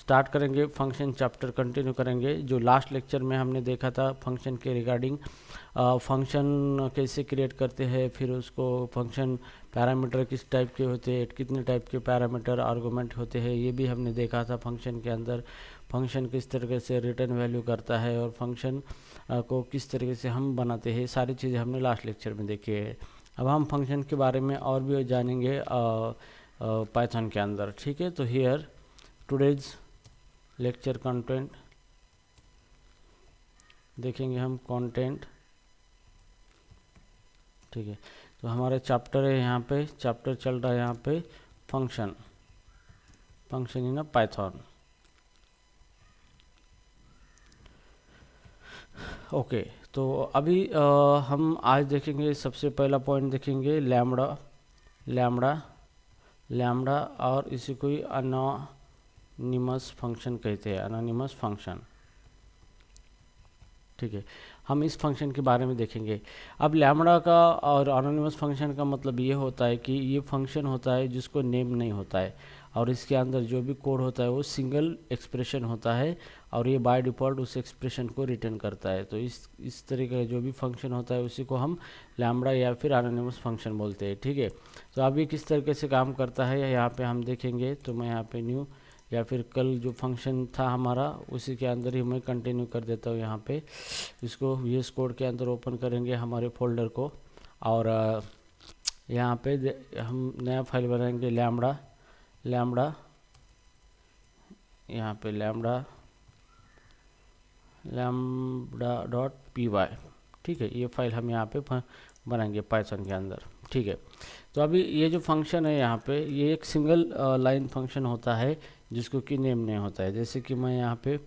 Start करेंगे function chapter continue करेंगे। जो लास्ट लेक्चर में हमने देखा था फंक्शन के रिगार्डिंग, फंक्शन कैसे क्रिएट करते हैं, फिर उसको फंक्शन पैरामीटर किस टाइप के होते हैं, कितने टाइप के पैरामीटर आर्गुमेंट होते हैं, ये भी हमने देखा था। फंक्शन के अंदर फंक्शन किस तरीके से रिटर्न वैल्यू करता है और फंक्शन को किस तरीके से हम बनाते हैं, सारी चीज़ें हमने लास्ट लेक्चर में देखी है। अब हम फंक्शन के बारे में और भी जानेंगे पाइथन के अंदर, ठीक है। तो हियर टुडेज लेक्चर कंटेंट देखेंगे हम, कंटेंट, ठीक है। तो हमारे चैप्टर है, यहाँ पे चैप्टर चल रहा है यहाँ पे फंक्शन इन पाइथन। ओके, तो अभी हम आज देखेंगे, सबसे पहला पॉइंट देखेंगे लैम्बडा और इसी को एनोनिमस फंक्शन कहते हैं, एनोनिमस फंक्शन, ठीक है। हम इस फंक्शन के बारे में देखेंगे। अब लैम्बडा का और एनोनिमस फंक्शन का मतलब ये होता है कि ये फंक्शन होता है जिसको नेम नहीं होता है और इसके अंदर जो भी कोड होता है वो सिंगल एक्सप्रेशन होता है और ये बाय डिफ़ॉल्ट उस एक्सप्रेशन को रिटर्न करता है। तो इस तरीके का जो भी फंक्शन होता है उसी को हम लैम्बडा या फिर एनोनिमस फंक्शन बोलते हैं, ठीक है। तो अब ये किस तरीके से काम करता है यहाँ पे हम देखेंगे। तो मैं यहाँ पे न्यू या फिर कल जो फंक्शन था हमारा उसी के अंदर ही मैं कंटिन्यू कर देता हूँ। यहाँ पे इसको VS कोड के अंदर ओपन करेंगे हमारे फोल्डर को और यहाँ पे हम नया फाइल बनाएंगे लैम्बडा यहाँ पे lambda.py, ठीक है। ये फाइल हम यहाँ पे बनाएंगे पाइथन के अंदर, ठीक है। तो अभी ये जो फंक्शन है यहाँ पे ये एक सिंगल लाइन फंक्शन होता है जिसको कि नेम नहीं होता है। जैसे कि मैं यहाँ पे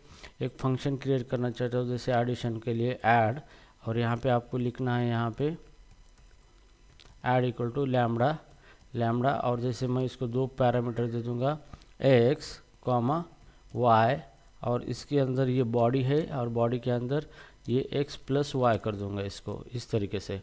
एक फंक्शन क्रिएट करना चाहता हूँ, जैसे एडिशन के लिए ऐड, और यहाँ पे आपको लिखना है यहाँ पे ऐड इक्वल टू लैम्बडा और जैसे मैं इसको दो पैरामीटर दे दूँगा x, y और इसके अंदर ये बॉडी है और बॉडी के अंदर ये x प्लस वाई कर दूंगा इसको इस तरीके से।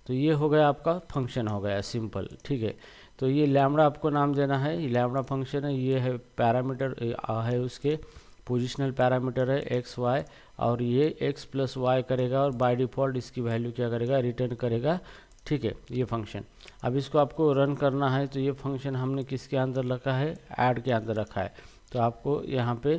तो ये हो गया आपका फंक्शन, हो गया सिंपल, ठीक है। तो ये लैम्बडा आपको नाम देना है, ये लैम्बडा फंक्शन है, ये है पैरामीटर है, उसके पोजिशनल पैरामीटर है x y और ये x प्लस वाई करेगा और बाय डिफ़ॉल्ट इसकी वैल्यू क्या करेगा, रिटर्न करेगा, ठीक है, ये फंक्शन। अब इसको आपको रन करना है तो ये फंक्शन हमने किसके अंदर रखा है, ऐड के अंदर रखा है। तो आपको यहाँ पे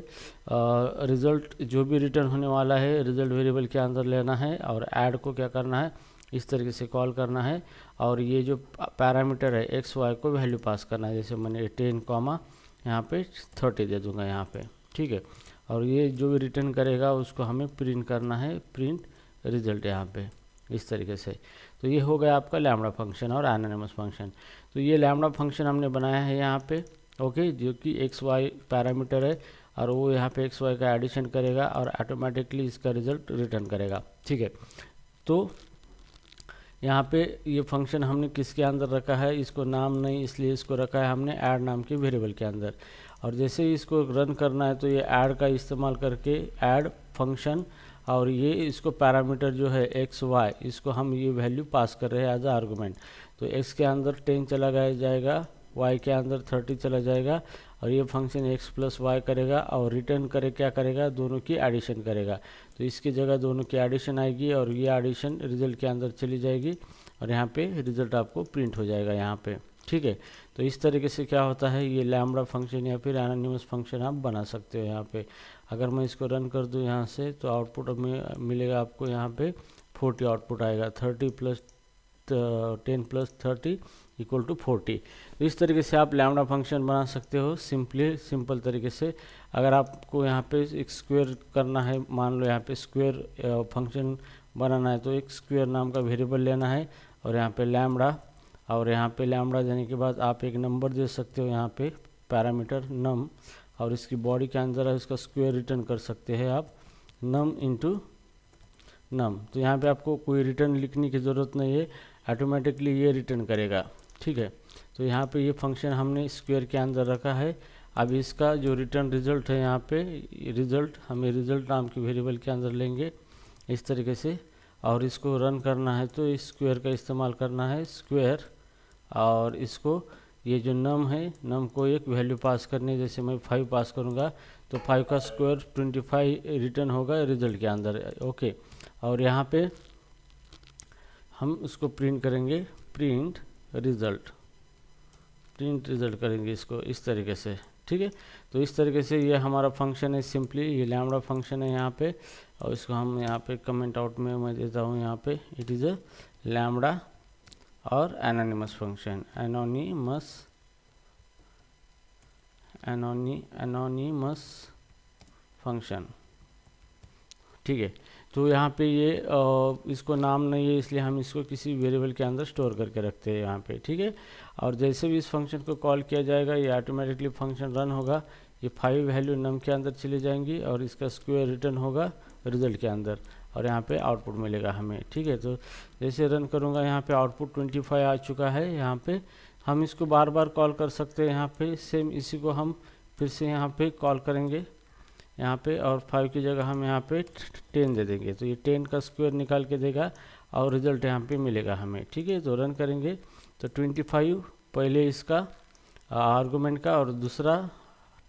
रिज़ल्ट जो भी रिटर्न होने वाला है रिज़ल्ट वेरिएबल के अंदर लेना है और ऐड को क्या करना है, इस तरीके से कॉल करना है और ये जो पैरामीटर है एक्स वाई को वैल्यू पास करना है। जैसे मैंने 10, यहाँ पे 30 दे दूँगा यहाँ पे, ठीक है। और ये जो भी रिटर्न करेगा उसको हमें प्रिंट करना है, प्रिंट रिजल्ट यहाँ पे इस तरीके से। तो ये हो गया आपका लैम्बडा फंक्शन और एनोनिमस फंक्शन। तो ये लैम्बडा फंक्शन हमने बनाया है यहाँ पे, ओके, जो कि एक्स वाई पैरामीटर है और वो यहाँ पे एक्स वाई का एडिशन करेगा और ऑटोमेटिकली इसका रिजल्ट रिटर्न करेगा, ठीक है। तो यहाँ पे ये फंक्शन हमने किसके अंदर रखा है, इसको नाम नहीं इसलिए इसको रखा है हमने ऐड नाम के वेरिएबल के अंदर। और जैसे ही इसको रन करना है तो ये ऐड का इस्तेमाल करके ऐड फंक्शन और ये इसको पैरामीटर जो है एक्स वाई इसको हम ये वैल्यू पास कर रहे हैं एज आर्गूमेंट। तो एक्स के अंदर 10 चला जाएगा, वाई के अंदर 30 चला जाएगा और ये फंक्शन एक्स प्लस वाई करेगा और रिटर्न करे क्या करेगा, दोनों की एडिशन करेगा। तो इसकी जगह दोनों की एडिशन आएगी और ये एडिशन रिजल्ट के अंदर चली जाएगी और यहाँ पे रिजल्ट आपको प्रिंट हो जाएगा यहाँ पे, ठीक है। तो इस तरीके से क्या होता है, ये लैम्बडा फंक्शन या फिर एनोनिमस फंक्शन आप बना सकते हो यहाँ पे। अगर मैं इसको रन कर दूँ यहाँ से तो आउटपुट में मिलेगा आपको यहाँ पे 40 आउटपुट आएगा, 30 प्लस 10 प्लस 30 इक्वल टू 40। तो इस तरीके से आप लैम्बडा फंक्शन बना सकते हो सिंपल तरीके से। अगर आपको यहाँ पे एक स्क्वायर करना है, मान लो यहाँ पे स्क्वायर फंक्शन बनाना है तो एक स्क्वायर नाम का वेरिएबल लेना है और यहाँ पे लैम्बडा, और यहाँ पे लैम्बडा देने के बाद आप एक नंबर दे सकते हो यहाँ पे पैरामीटर नम और इसकी बॉडी के अंदर है उसका स्क्वायर रिटर्न कर सकते हैं आप नम इंटू नम। तो यहाँ पे आपको कोई रिटर्न लिखने की ज़रूरत नहीं है, ऑटोमेटिकली ये रिटर्न करेगा, ठीक है। तो यहाँ पे ये फंक्शन हमने स्क्वायर के अंदर रखा है। अब इसका जो रिटर्न रिजल्ट है यहाँ पे रिजल्ट हमें रिजल्ट नाम के वेरिएबल के अंदर लेंगे इस तरीके से और इसको रन करना है तो इस स्क्वायर का इस्तेमाल करना है स्क्वायर और इसको ये जो नम है, नम को एक वैल्यू पास करने, जैसे मैं 5 पास करूँगा तो 5 का स्क्वायर 25 रिटर्न होगा रिजल्ट के अंदर। ओके, और यहाँ पे हम उसको प्रिंट करेंगे, प्रिंट रिजल्ट करेंगे इसको इस तरीके से। ठीक है, तो इस तरीके से ये हमारा फंक्शन है, सिंपली ये लैम्बडा फंक्शन है यहाँ पे, और इसको हम यहाँ पे कमेंट आउट में मैं देता हूँ यहाँ पे, इट इज़ अ लैम्बडा और एनोनिमस फंक्शन, एनोनिमस फंक्शन। ठीक है, तो यहाँ पे ये इसको नाम नहीं है इसलिए हम इसको किसी वेरिएबल के अंदर स्टोर करके रखते हैं यहाँ पे। ठीक है, और जैसे भी इस फंक्शन को कॉल किया जाएगा ये ऑटोमेटिकली फंक्शन रन होगा, ये 5 वैल्यू नम के अंदर चली जाएंगी और इसका स्क्वायर रिटर्न होगा रिजल्ट के अंदर, और यहाँ पे आउटपुट मिलेगा हमें। ठीक है, तो जैसे रन करूँगा यहाँ पे आउटपुट 25 आ चुका है। यहाँ पे हम इसको बार बार कॉल कर सकते हैं, यहाँ पे सेम इसी को हम फिर से यहाँ पे कॉल करेंगे यहाँ पे, और 5 की जगह हम यहाँ पे 10 दे देंगे, तो ये 10 का स्क्वायर निकाल के देगा और रिजल्ट यहाँ पे मिलेगा हमें। ठीक है, तो रन करेंगे तो 25 पहले इसका आर्गुमेंट का और दूसरा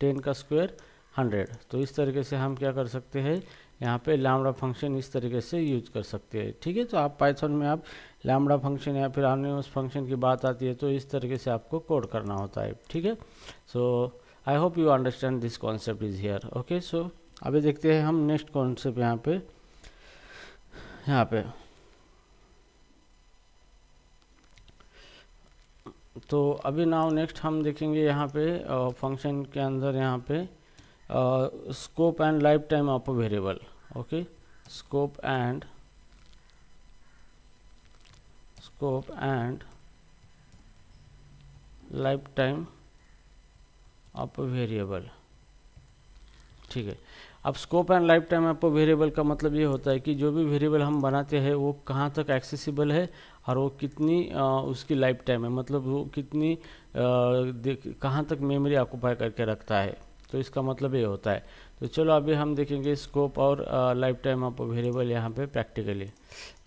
10 का स्क्वायर 100। तो इस तरीके से हम क्या कर सकते हैं, यहाँ पे लैम्बडा फंक्शन इस तरीके से यूज कर सकते हैं। ठीक है, तो आप पाइथन में आप लैम्बडा फंक्शन या फिर एनोनिमस फंक्शन की बात आती है तो इस तरीके से आपको कोड करना होता है। ठीक है, so I hope you understand this concept is here. Okay, so अभी देखते हैं हम नेक्स्ट कॉन्सेप्ट यहाँ पे तो अभी नाउ नेक्स्ट हम देखेंगे यहाँ पे फंक्शन के अंदर यहाँ पे scope and life time of a variable. Okay, scope and life time of a variable. ठीक है, अब scope and life time of a variable का मतलब ये होता है कि जो भी वेरिएबल हम बनाते हैं वो कहाँ तक एक्सेसिबल है और वो कितनी उसकी लाइफ टाइम है, मतलब वो कितनी कहाँ तक मेमोरी ऑक्युपाई करके रखता है, तो इसका मतलब ये होता है। तो चलो अभी हम देखेंगे स्कोप और life time of a variable यहाँ पे प्रैक्टिकली।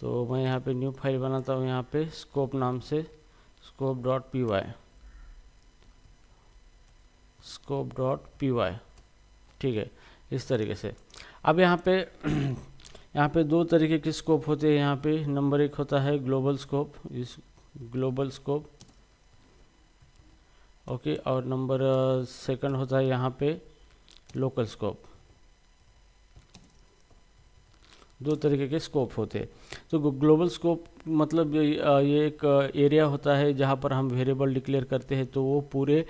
तो मैं यहाँ पे न्यू फाइल बनाता हूँ यहाँ पे स्कोप नाम से, scope.py। ठीक है, इस तरीके से। अब यहाँ पे दो तरीके के स्कोप होते हैं। यहाँ पे नंबर एक होता है ग्लोबल स्कोप, ओके, और नंबर सेकंड होता है यहाँ पे लोकल स्कोप। दो तरीके के स्कोप होते हैं। तो ग्लोबल स्कोप मतलब ये एक एरिया होता है जहाँ पर हम वेरिएबल डिक्लेयर करते हैं, तो वो पूरे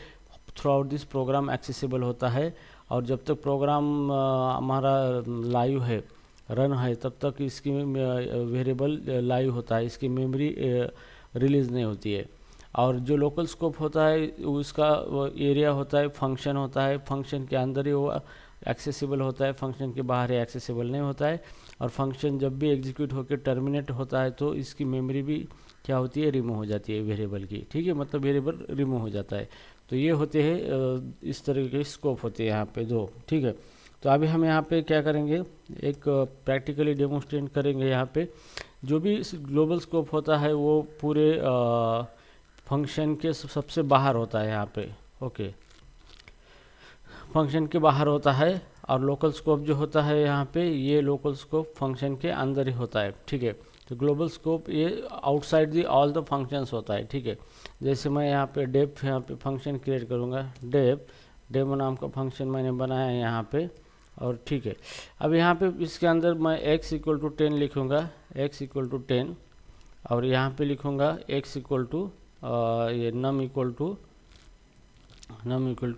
throughout this program accessible होता है, और जब तक प्रोग्राम हमारा लाइव है, रन है, तब तक इसकी वेरिएबल लाइव होता है, इसकी मेमोरी रिलीज़ नहीं होती है। और जो लोकल स्कोप होता है उसका एरिया होता है, फंक्शन होता है, फंक्शन के अंदर ही वो एक्सेसिबल होता है, फंक्शन के बाहर ही एक्सेसिबल नहीं होता है। और फंक्शन जब भी एग्जीक्यूट होकर टर्मिनेट होता है तो इसकी मेमोरी भी क्या होती है, रिमूव हो जाती है वेरिएबल की। ठीक है, मतलब वेरिएबल रिमूव हो जाता है। तो ये होते हैं इस तरह के स्कोप होते हैं यहाँ पे दो। ठीक है, तो अभी हम यहाँ पे क्या करेंगे, एक प्रैक्टिकली डेमोन्स्ट्रेट करेंगे। यहाँ पे जो भी ग्लोबल स्कोप होता है वो पूरे फंक्शन के सबसे बाहर होता है यहाँ पे। ओके, फंक्शन के बाहर होता है, और लोकल स्कोप जो होता है यहाँ पे, ये लोकल स्कोप फंक्शन के अंदर ही होता है। ठीक है, तो ग्लोबल स्कोप ये outside the all the functions होता है। ठीक है, जैसे मैं यहाँ पे डेफ यहाँ पे फंक्शन क्रिएट करूँगा, डेमो नाम का फंक्शन मैंने बनाया है यहाँ पे। और ठीक है, अब यहाँ पे इसके अंदर मैं x = 10 लिखूँगा, x = 10, और यहाँ पे लिखूँगा x = ये num =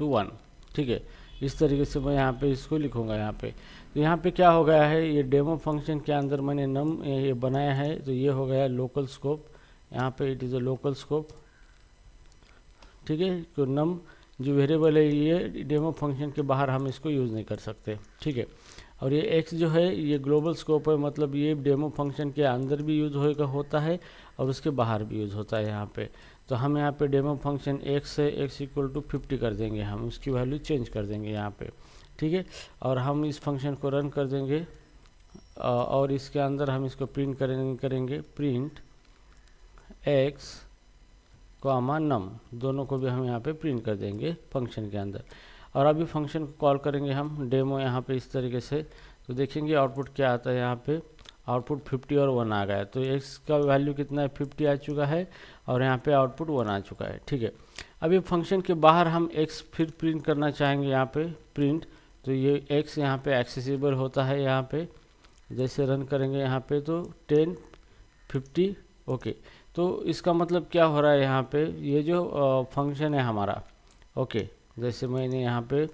1। ठीक है, इस तरीके से मैं यहाँ पे इसको लिखूँगा यहाँ पे। तो यहाँ पे क्या हो गया है, ये डेमो फंक्शन के अंदर मैंने नम ये बनाया है, तो ये हो गया लोकल स्कोप। यहाँ पे it is a local scope. ठीक है, तो नम जो वेरिएबल है ये डेमो फंक्शन के बाहर हम इसको यूज़ नहीं कर सकते। ठीक है, और ये x जो है ये ग्लोबल स्कोप है, मतलब ये डेमो फंक्शन के अंदर भी यूज़ होता है और उसके बाहर भी यूज़ होता है यहाँ पे। तो हम यहाँ पे डेमो फंक्शन x से x = 50 कर देंगे, हम उसकी वैल्यू चेंज कर देंगे यहाँ पे। ठीक है, और हम इस फंक्शन को रन कर देंगे, और इसके अंदर हम इसको प्रिंट करेंगे प्रिंट x, कॉमा नम, दोनों को भी हम यहाँ पे प्रिंट कर देंगे फंक्शन के अंदर। और अभी फंक्शन को कॉल करेंगे हम डेमो यहाँ पे इस तरीके से, तो देखेंगे आउटपुट क्या आता है। यहाँ पे आउटपुट 50 और 1 आ गया है, तो x का वैल्यू कितना है 50 आ चुका है और यहाँ पे आउटपुट 1 आ चुका है। ठीक है, अभी फंक्शन के बाहर हम x फिर प्रिंट करना चाहेंगे यहाँ पे प्रिंट, तो ये x यहाँ पे एक्सेसिबल होता है। यहाँ पे जैसे रन करेंगे यहाँ पे तो 10 50 ओके, तो इसका मतलब क्या हो रहा है यहाँ पे, ये जो फंक्शन है हमारा ओके, जैसे मैंने यहाँ पे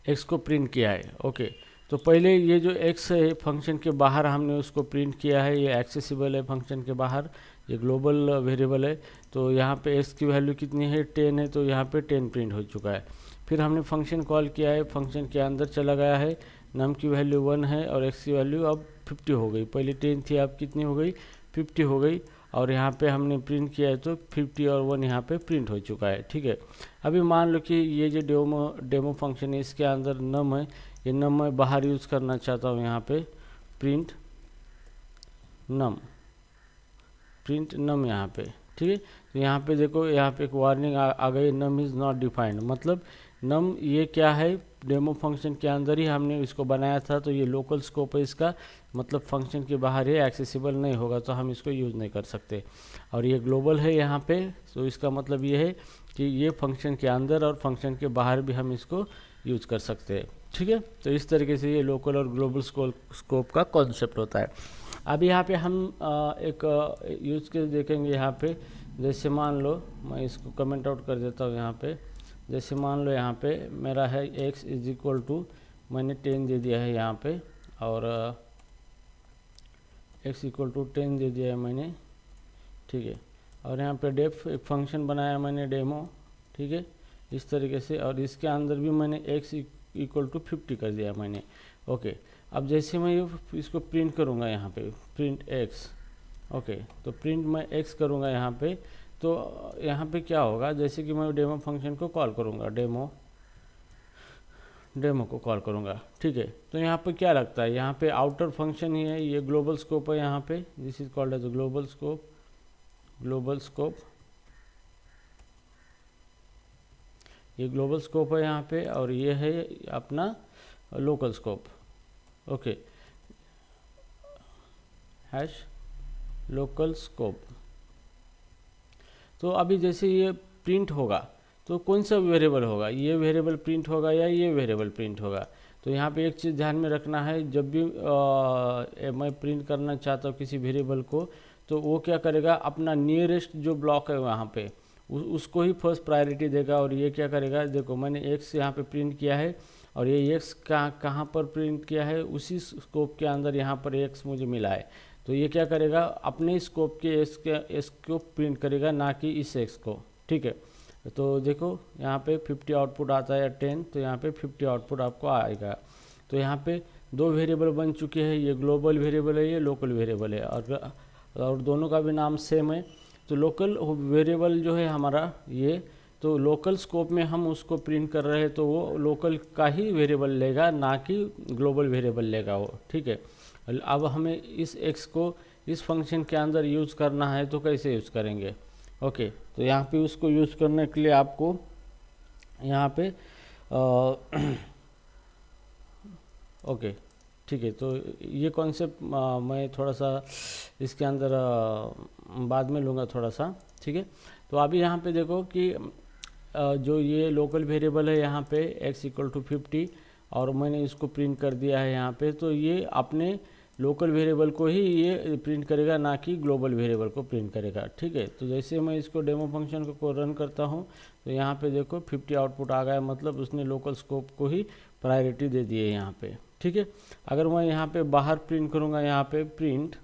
x को प्रिंट किया है ओके, तो पहले ये जो x है फंक्शन के बाहर हमने उसको प्रिंट किया है, ये एक्सेसिबल है फंक्शन के बाहर, ये ग्लोबल वेरिएबल है। तो यहाँ पे x की वैल्यू कितनी है 10 है, तो यहाँ पे 10 प्रिंट हो चुका है। फिर हमने फंक्शन कॉल किया है, फंक्शन के अंदर चला गया है, नम की वैल्यू 1 है और x की वैल्यू अब 50 हो गई, पहले 10 थी अब कितनी हो गई 50 हो गई, और यहाँ पे हमने प्रिंट किया है तो 50 और 1 यहाँ पे प्रिंट हो चुका है। ठीक है, अभी मान लो कि ये जो डेमो फंक्शन है इसके अंदर नम है, ये नम मैं बाहर यूज़ करना चाहता हूँ, यहाँ पे प्रिंट नम यहाँ पे। ठीक है, तो यहाँ पे देखो यहाँ पे एक वार्निंग आ गई, नम इज़ नॉट डिफाइंड, मतलब नम ये क्या है डेमो फंक्शन के अंदर ही हमने इसको बनाया था, तो ये लोकल स्कोप है इसका, मतलब फंक्शन के बाहर ये एक्सेसिबल नहीं होगा, तो हम इसको यूज़ नहीं कर सकते। और ये ग्लोबल है यहाँ पे, तो इसका मतलब ये है कि ये फंक्शन के अंदर और फंक्शन के बाहर भी हम इसको यूज़ कर सकते हैं। ठीक है, तो इस तरीके से ये लोकल और ग्लोबल स्कोप का कॉन्सेप्ट होता है। अब यहाँ पे हम एक यूज़ केस देखेंगे यहाँ पे, जैसे मान लो मैं इसको कमेंट आउट कर देता हूँ यहाँ पे, जैसे मान लो यहाँ पे मेरा है x इज इक्वल टू मैंने 10 दे दिया है यहाँ पे, और x इक्वल टू 10 दे दिया है मैंने। ठीक है, और यहाँ पे डेफ एक फंक्शन बनाया मैंने डेमो। ठीक है, इस तरीके से, और इसके अंदर भी मैंने x इक्वल टू 50 कर दिया मैंने। ओके, अब जैसे मैं इसको प्रिंट करूँगा यहाँ पे प्रिंट x, ओके, तो प्रिंट मैं x करूँगा यहाँ पे, तो यहाँ पे क्या होगा, जैसे कि मैं डेमो फंक्शन को कॉल करूँगा, डेमो को कॉल करूँगा। ठीक है, तो यहाँ पे क्या लगता है, यहाँ पे आउटर फंक्शन ही है, ये ग्लोबल स्कोप है यहाँ पे, this is called as global scope, ये ग्लोबल स्कोप है यहाँ पे, और ये है अपना local scope. Okay, hash local scope. तो अभी जैसे ये प्रिंट होगा तो कौन सा वेरिएबल होगा, ये वेरिएबल प्रिंट होगा या ये वेरिएबल प्रिंट होगा। तो यहाँ पे एक चीज़ ध्यान में रखना है, जब भी मैं प्रिंट करना चाहता हूँ किसी वेरिएबल को, तो वो क्या करेगा, अपना नियरेस्ट जो ब्लॉक है वहाँ पे उसको ही फर्स्ट प्रायोरिटी देगा। और ये क्या करेगा, देखो मैंने x यहाँ पे प्रिंट किया है, और ये x कहाँ पर प्रिंट किया है, उसी स्कोप के अंदर यहाँ पर x मुझे मिला है, तो ये क्या करेगा, अपने स्कोप के x को प्रिंट करेगा, ना कि इस x को। ठीक है, तो देखो यहाँ पे 50 आउटपुट आता है 10, तो यहाँ पे 50 आउटपुट आपको आएगा। तो यहाँ पे दो वेरिएबल बन चुके हैं, ये ग्लोबल वेरिएबल है, ये लोकल वेरिएबल है, और दोनों का भी नाम सेम है। तो लोकल वेरिएबल जो है हमारा ये, तो लोकल स्कोप में हम उसको प्रिंट कर रहे हैं, तो वो लोकल का ही वेरिएबल लेगा, ना कि ग्लोबल वेरिएबल लेगा वो। ठीक है, अब हमें इस x को इस फंक्शन के अंदर यूज़ करना है, तो कैसे यूज़ करेंगे। ओके, तो यहाँ पे उसको यूज़ करने के लिए आपको यहाँ पे ओके, ठीक है, तो ये कॉन्सेप्ट मैं थोड़ा सा इसके अंदर बाद में लूँगा थोड़ा सा। ठीक है, तो अभी यहाँ पे देखो कि जो ये लोकल वेरिएबल है यहाँ पे x इक्वल टू 50, और मैंने इसको प्रिंट कर दिया है यहाँ पे, तो ये अपने लोकल वेरिएबल को ही ये प्रिंट करेगा, ना कि ग्लोबल वेरिएबल को प्रिंट करेगा। ठीक है, तो जैसे मैं इसको डेमो फंक्शन को रन करता हूँ, तो यहाँ पे देखो 50 आउटपुट आ गया, मतलब उसने लोकल स्कोप को ही प्रायोरिटी दे दी है यहाँ पे। ठीक है, अगर मैं यहाँ पे बाहर प्रिंट करूँगा, यहाँ पे प्रिंट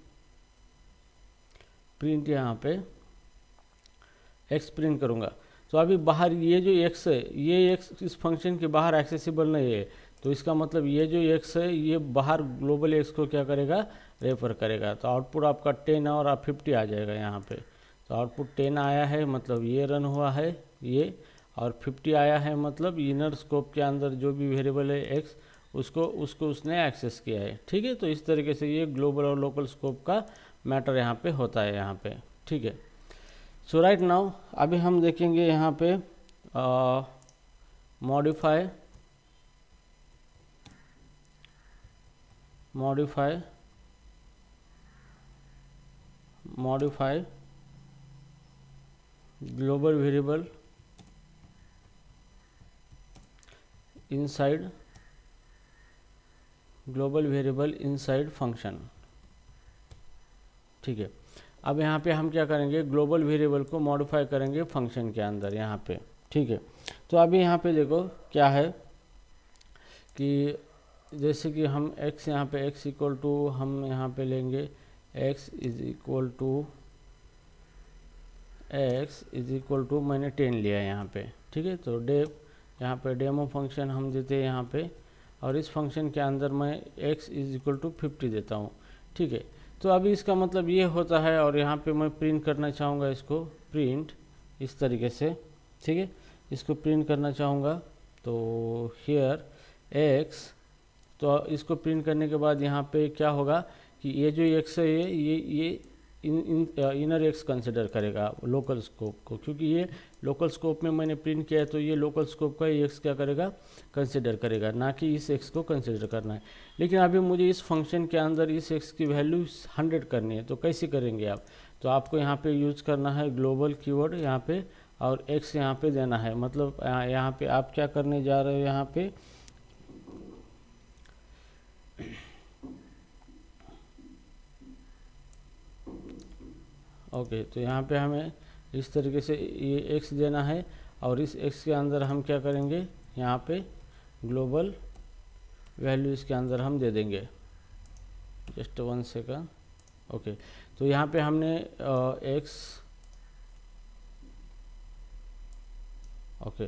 यहाँ पे x प्रिंट करूँगा, तो अभी बाहर ये जो x है, ये x इस फंक्शन के बाहर एक्सेसिबल नहीं है, तो इसका मतलब ये जो x है ये बाहर ग्लोबल x को क्या करेगा, रेफर करेगा। तो आउटपुट आपका 10 और 50 आ जाएगा यहाँ पे। तो आउटपुट 10 आया है, मतलब ये रन हुआ है ये, और 50 आया है, मतलब इनर स्कोप के अंदर जो भी वेरिएबल है x उसको उसने एक्सेस किया है। ठीक है, तो इस तरीके से ये ग्लोबल और लोकल स्कोप का मैटर यहाँ पे होता है यहाँ पे। ठीक है, सो राइट नाउ अभी हम देखेंगे यहाँ पे modify global variable inside function. ठीक है, अब यहाँ पे हम क्या करेंगे, ग्लोबल वेरिएबल को मॉडिफाई करेंगे फंक्शन के अंदर यहाँ पे। ठीक है, तो अभी यहाँ पे देखो क्या है कि जैसे कि हम x यहाँ पे x इक्वल टू हम यहाँ पे लेंगे x इज इक्वल टू मैंने 10 लिया यहाँ पे। ठीक है, तो यहाँ पे डेमो फंक्शन हम देते हैं यहाँ पे, और इस फंक्शन के अंदर मैं x इज इक्वल टू 50 देता हूँ। ठीक है, तो अभी इसका मतलब ये होता है, और यहाँ पे मैं प्रिंट करना चाहूँगा इसको, प्रिंट इस तरीके से। ठीक है, इसको प्रिंट करना चाहूँगा तो हियर x, तो इसको प्रिंट करने के बाद यहाँ पे क्या होगा कि ये जो x है ये इनर एक्स कंसिडर करेगा लोकल स्कोप को, क्योंकि ये लोकल स्कोप में मैंने प्रिंट किया है, तो ये लोकल स्कोप का एक्स क्या करेगा, कंसिडर करेगा, ना कि इस एक्स को कंसिडर करना है। लेकिन अभी मुझे इस फंक्शन के अंदर इस एक्स की वैल्यू 100 करनी है, तो कैसे करेंगे आप, तो आपको यहाँ पे यूज करना है ग्लोबल कीवर्ड यहाँ पे, और एक्स यहाँ पे देना है। मतलब यहाँ पे आप क्या करने जा रहे हो, यहाँ पे ओके, तो यहाँ पे हमें इस तरीके से ये x देना है, और इस x के अंदर हम क्या करेंगे, यहाँ पे ग्लोबल वैल्यू इसके अंदर हम दे देंगे। Just 1 second. ओके, तो यहाँ पे हमने x, ओके,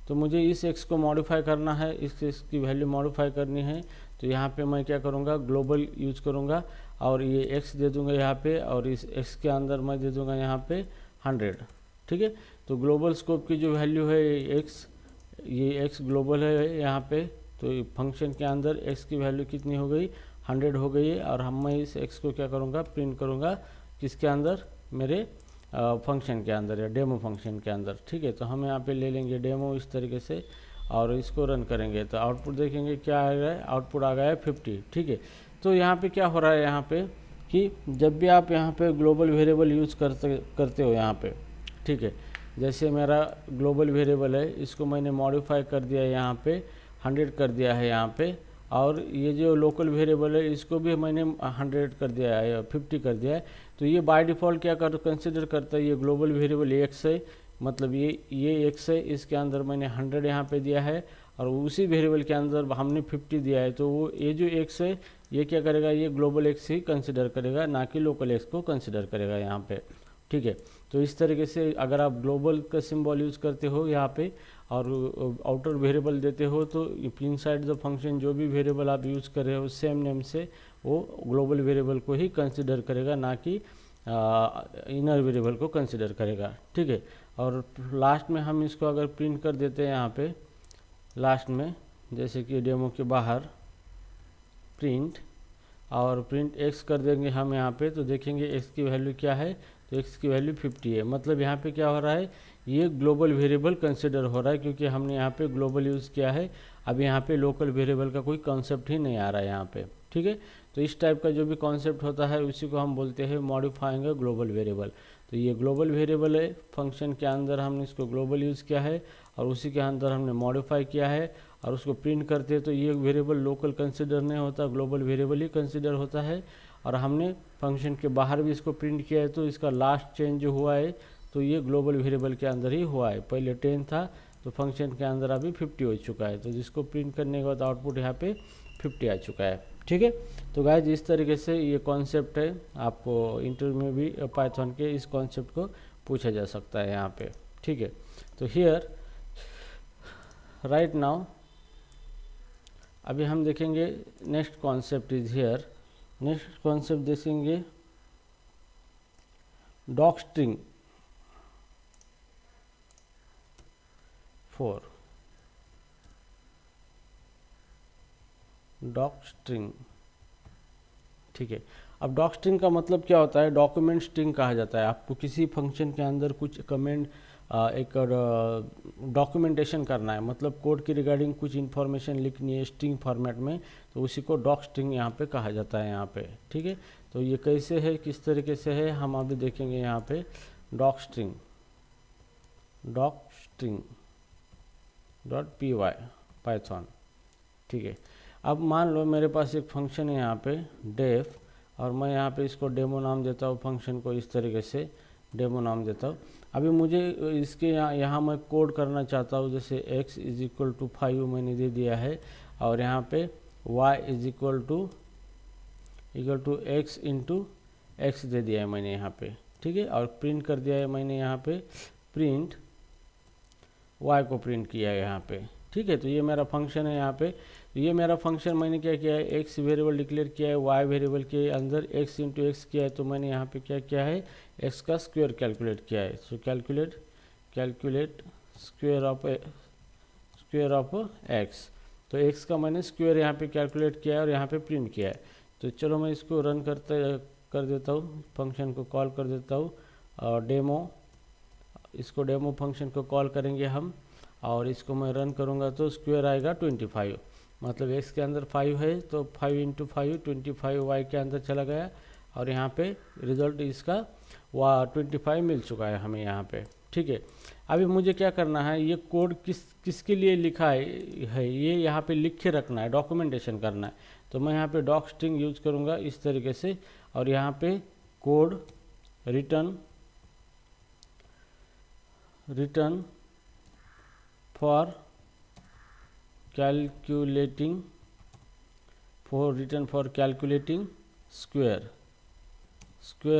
तो मुझे इस x को मॉडिफाई करना है, इस x की वैल्यू मॉडिफाई करनी है, तो यहाँ पे मैं क्या करूँगा, ग्लोबल यूज करूँगा, और ये x दे दूँगा यहाँ पे, और इस x के अंदर मैं दे दूँगा यहाँ पे 100। ठीक है, तो ग्लोबल स्कोप की जो वैल्यू है ये x ग्लोबल है यहाँ पे, तो फंक्शन के अंदर x की वैल्यू कितनी हो गई, 100 हो गई है, और मैं इस x को क्या करूँगा, प्रिंट करूँगा किसके अंदर, मेरे फंक्शन के अंदर या डेमो फंक्शन के अंदर। ठीक है, तो हम यहाँ पे ले लेंगे डेमो इस तरीके से, और इसको रन करेंगे तो आउटपुट देखेंगे क्या आ गया है, आउटपुट आ गया है 50। ठीक है, तो यहाँ पे क्या हो रहा है, यहाँ पे कि जब भी आप यहाँ पे ग्लोबल वेरिएबल यूज़ करते हो यहाँ पे, ठीक है, जैसे मेरा ग्लोबल वेरिएबल है, इसको मैंने मॉडिफाई कर दिया है, यहाँ पे 100 कर दिया है यहाँ पे, और ये जो लोकल वेरिएबल है इसको भी मैंने 100 कर दिया है, 50 कर दिया है, तो ये बाय डिफ़ॉल्ट क्या कंसिडर करता है, ये ग्लोबल वेरिएबल x है, मतलब ये x है, इसके अंदर मैंने 100 यहाँ पे दिया है, और उसी वेरिएबल के अंदर हमने 50 दिया है, तो वो ये जो x है ये क्या करेगा, ये ग्लोबल x ही कंसिडर करेगा, ना कि लोकल x को कंसिडर करेगा यहाँ पे। ठीक है, तो इस तरीके से अगर आप ग्लोबल का सिंबल यूज़ करते हो यहाँ पे, और आउटर वेरिएबल देते हो, तो इनसाइड द फंक्शन जो भी वेरिएबल आप यूज़ कर रहे हो सेम नेम से, वो ग्लोबल वेरिएबल को ही कंसिडर करेगा, ना कि इनर वेरिएबल को कंसिडर करेगा। ठीक है, और लास्ट में हम इसको अगर प्रिंट कर देते हैं यहाँ पे लास्ट में, जैसे कि डेमो के बाहर प्रिंट, और प्रिंट x कर देंगे हम यहाँ पे, तो देखेंगे x की वैल्यू क्या है, तो x की वैल्यू 50 है। मतलब यहाँ पे क्या हो रहा है, ये ग्लोबल वेरिएबल कंसिडर हो रहा है, क्योंकि हमने यहाँ पे ग्लोबल यूज़ किया है। अब यहाँ पे लोकल वेरिएबल का कोई कॉन्सेप्ट ही नहीं आ रहा है यहाँ पे। ठीक है, तो इस टाइप का जो भी कॉन्सेप्ट होता है उसी को हम बोलते हैं मॉडिफाइंग अ ग्लोबल वेरिएबल। तो ये ग्लोबल वेरिएबल है, फंक्शन के अंदर हमने इसको ग्लोबल यूज़ किया है, और उसी के अंदर हमने मॉडिफाई किया है, और उसको प्रिंट करते हैं तो ये वेरिएबल लोकल कंसिडर नहीं होता, ग्लोबल वेरिएबल ही कंसिडर होता है। और हमने फंक्शन के बाहर भी इसको प्रिंट किया है, तो इसका लास्ट चेंज जो हुआ है तो ये ग्लोबल वेरिएबल के अंदर ही हुआ है। पहले 10 था, तो फंक्शन के अंदर अभी 50 हो चुका है, तो जिसको प्रिंट करने के बाद आउटपुट यहाँ पे 50 आ चुका है। ठीक है, तो गाइस इस तरीके से ये कॉन्सेप्ट है, आपको इंटरव्यू में भी पाइथन के इस कॉन्सेप्ट को पूछा जा सकता है यहाँ पे। ठीक है, तो हियर राइट नाउ अभी हम देखेंगे next concept is here. Next concept देखेंगे डॉक स्ट्रिंग 4। डॉक स्ट्रिंग, ठीक है। अब डॉक स्ट्रिंग का मतलब क्या होता है, डॉक्यूमेंट स्ट्रिंग कहा जाता है। आपको किसी फंक्शन के अंदर कुछ कमेंट एक डॉक्यूमेंटेशन करना है, मतलब कोड के रिगार्डिंग कुछ इन्फॉर्मेशन लिखनी है स्ट्रिंग फॉर्मेट में, तो उसी को डॉक स्ट्रिंग यहाँ पे कहा जाता है यहाँ पे। ठीक है, तो ये कैसे है, किस तरीके से है, हम अभी देखेंगे यहाँ पे। Doc string .py Python. ठीक है, अब मान लो मेरे पास एक फंक्शन है यहाँ पे डेफ, और मैं यहाँ पे इसको डेमो नाम देता हूँ, फंक्शन को इस तरीके से डेमो नाम देता हूँ। अभी मुझे इसके यहाँ मैं कोड करना चाहता हूँ, जैसे x इज इक्वल टू 5 मैंने दे दिया है, और यहाँ पे y is equal to x into x दे दिया है मैंने यहाँ पे। ठीक है, और प्रिंट कर दिया है मैंने यहाँ पे प्रिंट y को प्रिंट किया है यहाँ पे। ठीक है, तो ये मेरा फंक्शन है यहाँ पे। तो ये मेरा फंक्शन मैंने क्या किया है, x वेरिएबल डिक्लेयर किया है, y वेरिएबल के अंदर x इंटू एक्स किया है, तो मैंने यहाँ पे क्या किया है, x का स्क्वायर कैलकुलेट किया है। सो कैलकुलेट स्क्वायर ऑफ x, तो x का मैंने स्क्वायर यहाँ पे कैलकुलेट किया है और यहाँ पे प्रिंट किया है। तो चलो मैं इसको रन कर देता हूँ, फंक्शन को कॉल कर देता हूँ, और इसको डेमो फंक्शन को कॉल करेंगे हम, और इसको मैं रन करूँगा तो स्क्वायर आएगा 25, मतलब x के अंदर 5 है, तो 5 इंटू 5 25 y के अंदर चला गया, और यहाँ पे रिजल्ट इसका 25 मिल चुका है हमें यहाँ पे। ठीक है, अभी मुझे क्या करना है, ये कोड किसके लिए लिखा है ये यहाँ पे लिख के रखना है, डॉक्यूमेंटेशन करना है। तो मैं यहाँ पे डॉक स्ट्रिंग यूज करूँगा इस तरीके से, और यहाँ पे code return for calculating square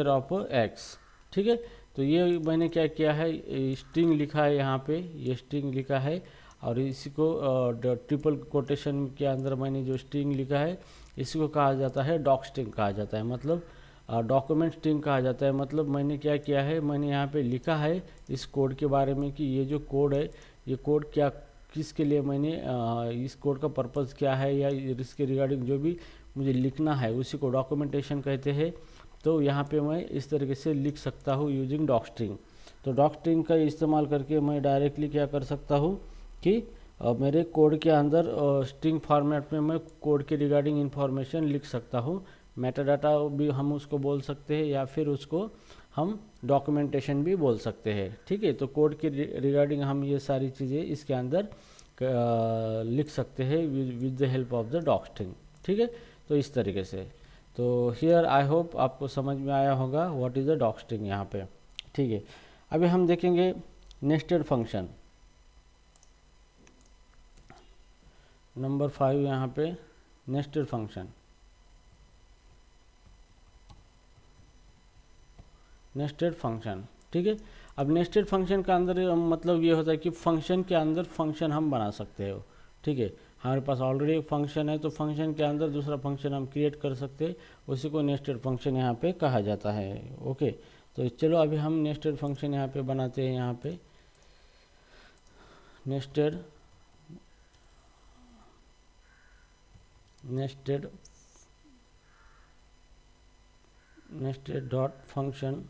of x। ठीक है, तो ये मैंने क्या किया है, स्ट्रिंग लिखा है यहाँ पे, ये स्ट्रिंग लिखा है, और इसी को ट्रिपल कोटेशन के अंदर मैंने जो स्ट्रिंग लिखा है इसी को कहा जाता है डॉक स्ट्रिंग कहा जाता है, मतलब डॉक्यूमेंट स्ट्रिंग कहा जाता है। मतलब मैंने क्या किया है, मैंने यहाँ पे लिखा है इस कोड के बारे में कि ये जो कोड है, ये कोड किसके लिए मैंने इस कोड का पर्पज़ क्या है, या इसके रिगार्डिंग जो भी मुझे लिखना है उसी को डॉक्यूमेंटेशन कहते हैं। तो यहाँ पे मैं इस तरीके से लिख सकता हूँ यूजिंग डॉक स्ट्रिंग। तो डॉक स्ट्रिंग का इस्तेमाल करके मैं डायरेक्टली क्या कर सकता हूँ कि मेरे कोड के अंदर स्ट्रिंग फॉर्मेट में मैं कोड के रिगार्डिंग इन्फॉर्मेशन लिख सकता हूँ। मेटाडाटा भी हम उसको बोल सकते हैं, या फिर उसको हम डॉक्यूमेंटेशन भी बोल सकते हैं। ठीक है, तो कोड के रिगार्डिंग हम ये सारी चीज़ें इसके अंदर लिख सकते हैं with the help of the doc string. ठीक है, तो इस तरीके से। तो हियर आई होप आपको समझ में आया होगा what is the doc string यहाँ पे। ठीक है, अभी हम देखेंगे नेस्टेड फंक्शन नंबर 5 यहाँ पे, नेस्टेड फंक्शन। ठीक है, अब नेस्टेड फंक्शन का अंदर मतलब ये होता है कि फंक्शन के अंदर फंक्शन हम बना सकते हो। ठीक है, हमारे पास ऑलरेडी एक फंक्शन है, तो फंक्शन के अंदर दूसरा फंक्शन हम क्रिएट कर सकते हैं, उसी को नेस्टेड फंक्शन यहाँ पे कहा जाता है। ओके, तो चलो अभी हम नेस्टेड फंक्शन यहाँ पे बनाते हैं। यहाँ पे nested dot function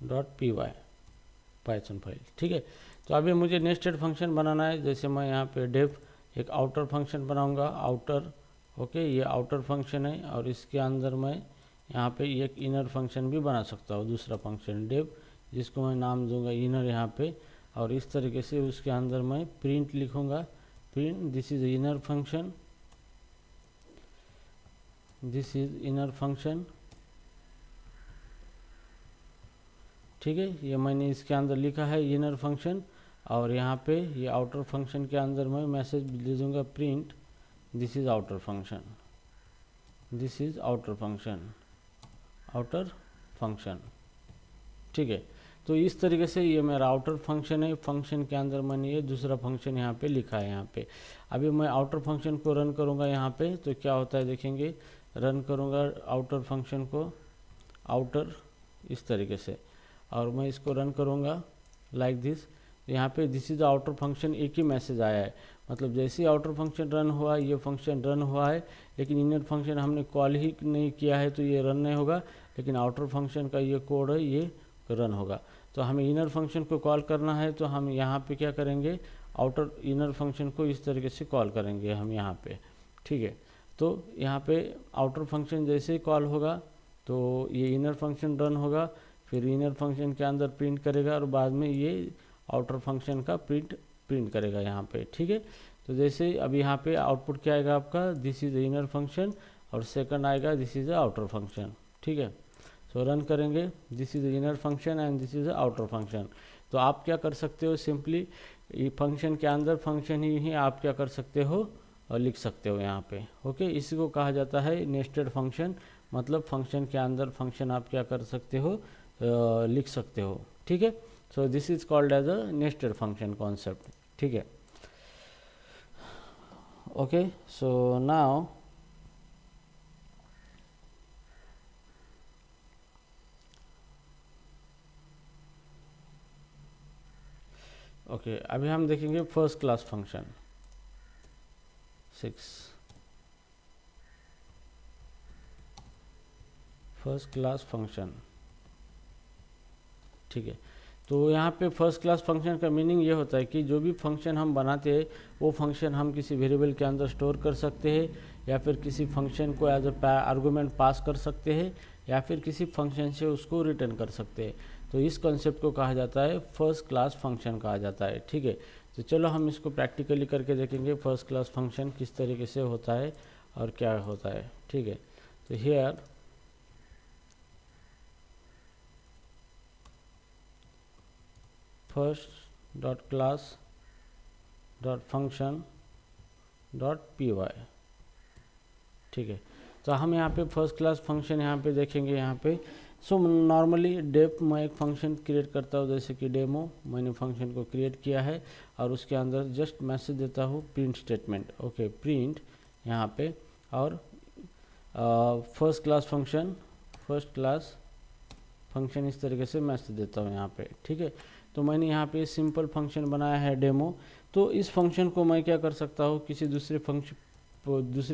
dot py Python file. ठीक है, तो अभी मुझे नेस्टेड फंक्शन बनाना है। जैसे मैं यहाँ पे डेफ एक आउटर फंक्शन बनाऊंगा, आउटर। ओके, ये आउटर फंक्शन है, और इसके अंदर मैं यहाँ पे एक इनर फंक्शन भी बना सकता हूँ, दूसरा फंक्शन डेफ, जिसको मैं नाम दूंगा इनर यहाँ पे। और इस तरीके से उसके अंदर मैं प्रिंट लिखूँगा, print this is inner function. ठीक है, ये मैंने इसके अंदर लिखा है इनर फंक्शन, और यहाँ पे ये आउटर फंक्शन के अंदर मैं मैसेज दे दूँगा print this is outer function. ठीक है, तो इस तरीके से ये मेरा आउटर फंक्शन है। फंक्शन के अंदर मैंने ये दूसरा फंक्शन यहाँ पे लिखा है यहाँ पे। अभी मैं आउटर फंक्शन को रन करूँगा यहाँ पे, तो क्या होता है देखेंगे। रन करूँगा आउटर फंक्शन को, आउटर इस तरीके से, और मैं इसको रन करूँगा लाइक दिस। यहाँ पे दिस इज आउटर फंक्शन एक ही मैसेज आया है, मतलब जैसे ही आउटर फंक्शन रन हुआ ये फंक्शन रन हुआ है, लेकिन इनर फंक्शन हमने कॉल ही नहीं किया है तो ये रन नहीं होगा, लेकिन आउटर फंक्शन का ये कोड है ये रन होगा। तो हमें इनर फंक्शन को कॉल करना है तो हम यहाँ पे क्या करेंगे, आउटर इनर फंक्शन को इस तरीके से कॉल करेंगे हम यहाँ पे, ठीक है। तो यहाँ पे आउटर फंक्शन जैसे ही कॉल होगा तो ये इनर फंक्शन रन होगा, फिर इनर फंक्शन के अंदर प्रिंट करेगा और बाद में ये आउटर फंक्शन का प्रिंट करेगा यहाँ पे, ठीक है। तो जैसे अब यहाँ पे आउटपुट क्या आएगा आपका, दिस इज इनर फंक्शन, और सेकंड आएगा दिस इज आउटर फंक्शन, ठीक है। सो रन करेंगे, this is inner function and this is outer function. तो आप क्या कर सकते हो, सिंपली फंक्शन के अंदर फंक्शन ही आप क्या कर सकते हो और लिख सकते हो यहाँ पे, ओके। इसी को कहा जाता है नेस्टेड फंक्शन, मतलब फंक्शन के अंदर फंक्शन आप क्या कर सकते हो, लिख सकते हो, ठीक है। So this is called as a nested function concept, ठीक है। ओके, सो नाउ ओके अभी हम देखेंगे first class function 6, first class function, ठीक है। तो यहाँ पे फर्स्ट क्लास फंक्शन का मीनिंग ये होता है कि जो भी फंक्शन हम बनाते हैं वो फंक्शन हम किसी वेरिएबल के अंदर स्टोर कर सकते हैं, या फिर किसी फंक्शन को एज अ आर्गूमेंट पास कर सकते हैं, या फिर किसी फंक्शन से उसको रिटर्न कर सकते हैं। तो इस कॉन्सेप्ट को कहा जाता है फर्स्ट क्लास फंक्शन कहा जाता है, ठीक है। तो चलो हम इसको प्रैक्टिकली करके देखेंगे फर्स्ट क्लास फंक्शन किस तरीके से होता है और क्या होता है, ठीक है। तो here first dot class dot function dot P Y, ठीक है। तो हम यहाँ पे फर्स्ट क्लास फंक्शन यहाँ पे देखेंगे यहाँ पे। सो नॉर्मली डेप मैं एक फंक्शन क्रिएट करता हूँ, जैसे कि डेमो मैंने फंक्शन को क्रिएट किया है और उसके अंदर जस्ट मैसेज देता हूँ प्रिंट स्टेटमेंट, ओके प्रिंट यहाँ पे, और फर्स्ट क्लास फंक्शन इस तरीके से मैसेज देता हूँ यहाँ पे, ठीक है। तो मैंने यहाँ पे सिंपल फंक्शन बनाया है डेमो। तो इस फंक्शन को मैं क्या कर सकता हूँ, किसी दूसरे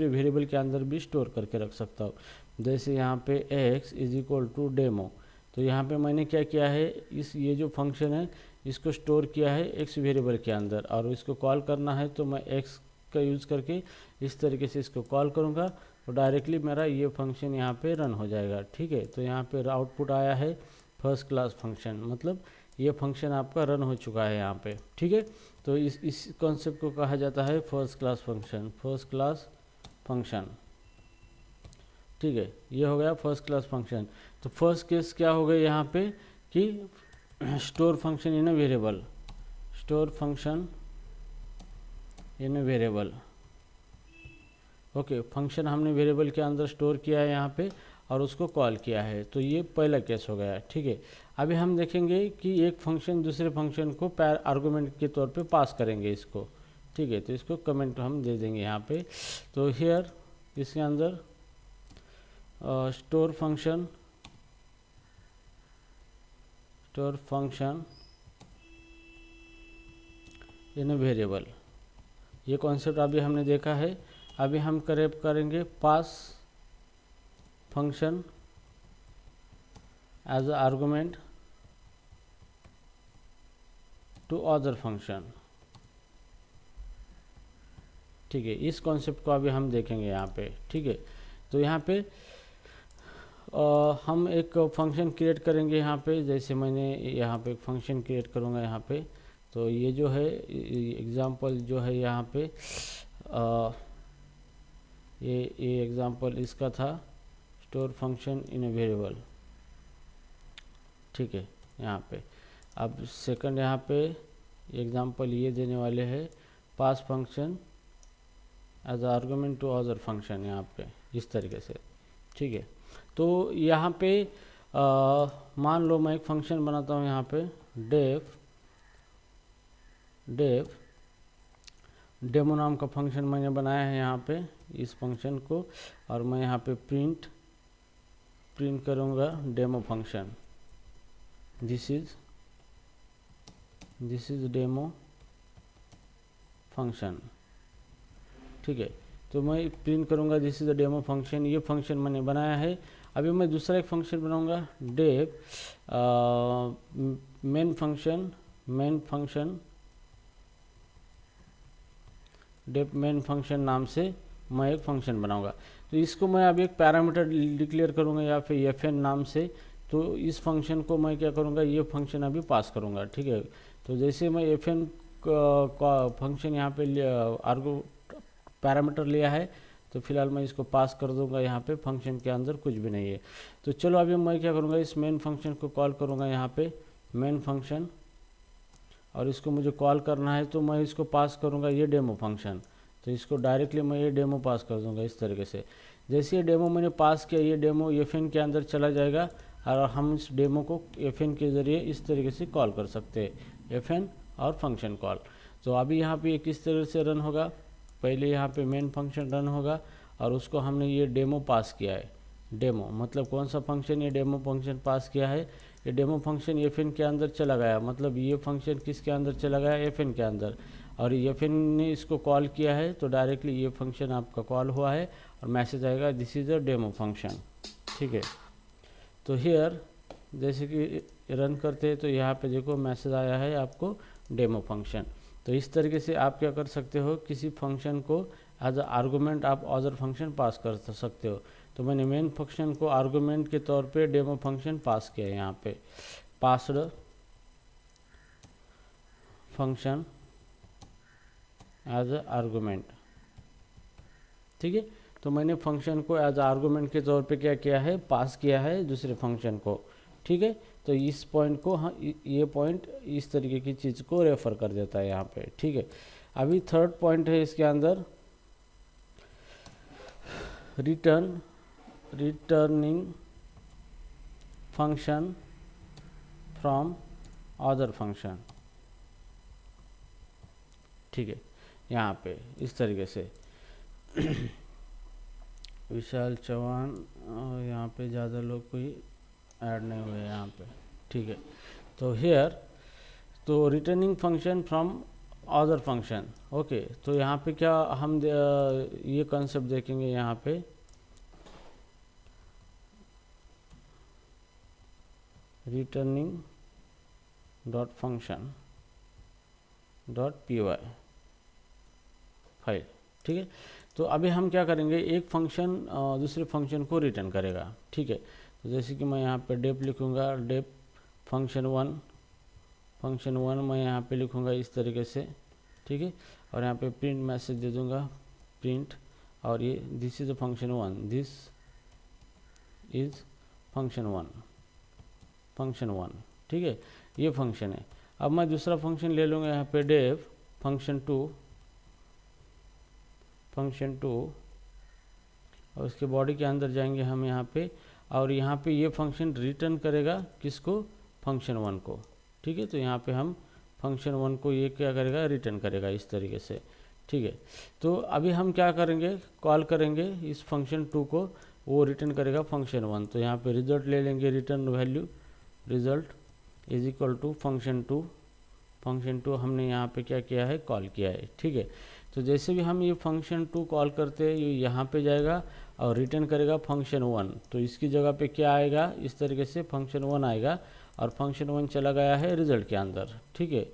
वेरिएबल के अंदर भी स्टोर करके रख सकता हूँ। जैसे यहाँ पे x is equal to demo, तो यहाँ पे मैंने क्या किया है, ये जो फंक्शन है इसको स्टोर किया है x वेरिएबल के अंदर, और इसको कॉल करना है तो मैं x का यूज़ करके इस तरीके से इसको कॉल करूँगा तो डायरेक्टली मेरा ये फंक्शन यहाँ पे रन हो जाएगा, ठीक है। तो यहाँ पे आउटपुट आया है फर्स्ट क्लास फंक्शन, मतलब ये फंक्शन आपका रन हो चुका है यहाँ पे, ठीक है। तो इस कॉन्सेप्ट को कहा जाता है फर्स्ट क्लास फंक्शन, ठीक है। ये हो गया फर्स्ट क्लास फंक्शन। तो फर्स्ट केस क्या हो गया यहाँ पे कि store function in a variable, store function in a variable, okay. Function हमने वेरिएबल के अंदर स्टोर किया है यहाँ पे और उसको कॉल किया है, तो ये पहला केस हो गया, ठीक है। अभी हम देखेंगे कि एक फंक्शन दूसरे फंक्शन को आर्गुमेंट के तौर पे पास करेंगे इसको, ठीक है। तो इसको कमेंट हम दे देंगे यहाँ पे। तो हियर इसके अंदर store function in a variable, ये कॉन्सेप्ट अभी हमने देखा है। अभी हम करेंगे pass function as a argument to other function, ठीक है। इस कॉन्सेप्ट को अभी हम देखेंगे यहाँ पे, ठीक है। तो यहाँ पे हम एक फंक्शन क्रिएट करेंगे यहाँ पे, जैसे मैंने यहाँ पे एक फंक्शन क्रिएट करूँगा यहाँ पे। तो ये जो है एग्जांपल जो है यहाँ पे ये एग्जांपल इसका था store function in a variable, ठीक है यहाँ पे। अब सेकंड यहाँ पे एग्जांपल ये देने वाले हैं pass function as argument to other function, यहाँ पे इस तरीके से, ठीक है। तो यहाँ पे मान लो मैं एक फंक्शन बनाता हूँ यहाँ पे डेमो नाम का फंक्शन मैंने बनाया है यहाँ पे इस फंक्शन को, और मैं यहाँ पे प्रिंट करूँगा demo function, this is this is demo function, ठीक है। तो मैं प्रिंट करूँगा this is the demo function, ये फंक्शन मैंने बनाया है। अभी मैं दूसरा एक फंक्शन बनाऊँगा def main function def main function नाम से मैं एक फंक्शन बनाऊंगा। तो इसको मैं अभी एक पैरामीटर डिक्लेयर करूंगा या फिर fn नाम से। तो इस फंक्शन को मैं क्या करूंगा, ये फंक्शन अभी पास करूंगा, ठीक है। तो जैसे मैं fn फंक्शन यहाँ पे आर्गो पैरामीटर लिया है, तो फिलहाल मैं इसको पास कर दूंगा। यहाँ पे फंक्शन के अंदर कुछ भी नहीं है। तो चलो अभी मैं क्या करूँगा, इस मेन फंक्शन को कॉल करूँगा यहाँ पे मेन फंक्शन, और इसको मुझे कॉल करना है तो मैं इसको पास करूँगा ये डेमो फंक्शन। तो इसको डायरेक्टली मैं ये डेमो पास कर दूँगा इस तरीके से। जैसे ये डेमो मैंने पास किया, ये डेमो fn के अंदर चला जाएगा और हम इस डेमो को fn के ज़रिए इस तरीके से कॉल कर सकते हैं, fn और फंक्शन कॉल। तो अभी यहाँ पे किस तरह से रन होगा, पहले यहाँ पे मेन फंक्शन रन होगा और उसको हमने ये डेमो पास किया है। डेमो मतलब कौन सा फंक्शन, ये डेमो फंक्शन पास किया है। ये डेमो फंक्शन fn के अंदर चला गया, मतलब ये फंक्शन किसके अंदर चला गया, fn के अंदर, और fn ने इसको कॉल किया है। तो डायरेक्टली ये फंक्शन आपका कॉल हुआ है और मैसेज आएगा this is a demo function, ठीक है। तो हियर जैसे कि रन करते हैं तो यहाँ पे देखो मैसेज आया है आपको डेमो फंक्शन। तो इस तरीके से आप क्या कर सकते हो, किसी फंक्शन को एज अ आर्गूमेंट आप अदर फंक्शन पास कर सकते हो। तो मैंने मेन फंक्शन को आर्गूमेंट के तौर पे डेमो फंक्शन पास किया है, यहाँ पे passed function as a argument, ठीक है। तो मैंने फंक्शन को एज आर्गूमेंट के तौर पे क्या किया है, पास किया है दूसरे फंक्शन को, ठीक है। तो इस पॉइंट को ये पॉइंट इस तरीके की चीज़ को रेफर कर देता है यहाँ पे, ठीक है। अभी थर्ड पॉइंट है इसके अंदर returning function from other function, ठीक है। यहाँ पे इस तरीके से विशाल चौहान, और यहाँ पे ज़्यादा लोग कोई ऐड नहीं हुए यहाँ पे, ठीक है। तो हियर तो returning function from other function, okay. तो यहाँ पे क्या हम ये कॉन्सेप्ट देखेंगे, यहाँ पे returning dot function dot py file, ठीक है। तो अभी हम क्या करेंगे, एक फंक्शन दूसरे फंक्शन को रिटर्न करेगा, ठीक है। तो जैसे कि मैं यहाँ पे डेप लिखूँगा, डेप फंक्शन वन मैं यहाँ पे लिखूँगा इस तरीके से, ठीक है। और यहाँ पे प्रिंट मैसेज दे दूँगा, प्रिंट, और ये this is a function one, this is function one, ठीक है। ये फंक्शन है। अब मैं दूसरा फंक्शन ले लूँगा यहाँ पे डेव फंक्शन टू, और उसके बॉडी के अंदर जाएंगे हम यहाँ पे, और यहाँ पे ये फंक्शन रिटर्न करेगा किसको, फंक्शन वन को, ठीक है। तो यहाँ पे हम फंक्शन वन को ये क्या करेगा, रिटर्न करेगा इस तरीके से, ठीक है। तो अभी हम क्या करेंगे, कॉल करेंगे इस फंक्शन टू को, वो रिटर्न करेगा फंक्शन वन। तो यहाँ पे रिजल्ट ले लेंगे, return value result is equal to function two हमने यहाँ पे क्या किया है, कॉल किया है, ठीक है। तो जैसे भी हम ये फंक्शन टू कॉल करते हैं, ये यहाँ पे जाएगा और रिटर्न करेगा फंक्शन वन। तो इसकी जगह पे क्या आएगा, इस तरीके से फंक्शन वन आएगा, और फंक्शन वन चला गया है रिजल्ट के अंदर, ठीक है।